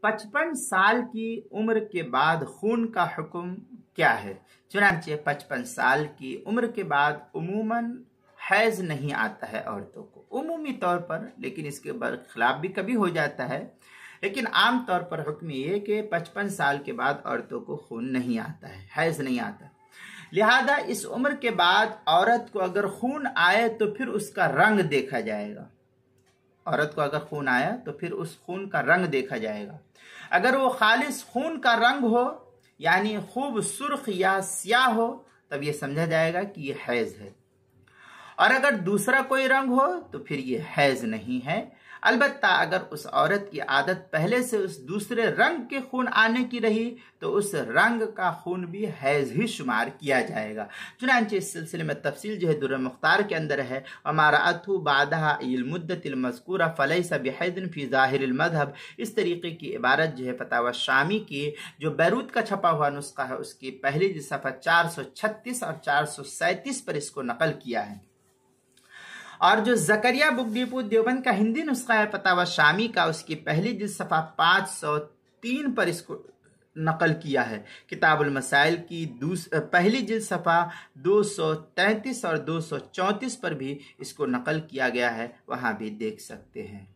55 साल की उम्र के बाद खून का हुक्म क्या है? चुनांचे 55 साल की उम्र के बाद उमूमन हैज़ नहीं आता है औरतों को, उमूमी तौर पर, लेकिन इसके बरखिलाफ भी कभी हो जाता है। लेकिन आम तौर पर हुक्म ये है कि 55 साल के बाद औरतों को खून नहीं आता है, हैज़ नहीं आता। लिहाजा इस उम्र के बाद औरत को अगर खून आए तो फिर उसका रंग देखा जाएगा। औरत को अगर खून आया तो फिर उस खून का रंग देखा जाएगा। अगर वो खालिस खून का रंग हो, यानी खूब सुर्ख या स्याह हो, तब ये समझा जाएगा कि ये हैज है। और अगर दूसरा कोई रंग हो तो फिर ये हैज नहीं है। अलबत्ता अगर उस औरत की आदत पहले से उस दूसरे रंग के खून आने की रही तो उस रंग का खून भी हैज ही शुमार किया जाएगा। चुनांचे इस सिलसिले में तफसील जो है दुर्र मुख्तार के अंदर है। हमारा अथु बादहा इल मुद्दतिल मज़कूरा फलैसा बिहैदिन फी ज़ाहिरिल मज़हब, इस तरीके की इबारत जो है फतावा शामी की जो बैरूत का छपा हुआ नुस्खा है उसकी पहली सफ़ा 436 और 437 पर इसको नकल किया है। और जो ज़करिया बुक डिपो देवबंद का हिंदी नुस्खा है फतावा शामी का, उसकी पहली जिल्द सफ़ा 503 पर इसको नकल किया है। किताबुल मसाइल की पहली जिल्द सफ़ा 233 और 234 पर भी इसको नकल किया गया है, वहाँ भी देख सकते हैं।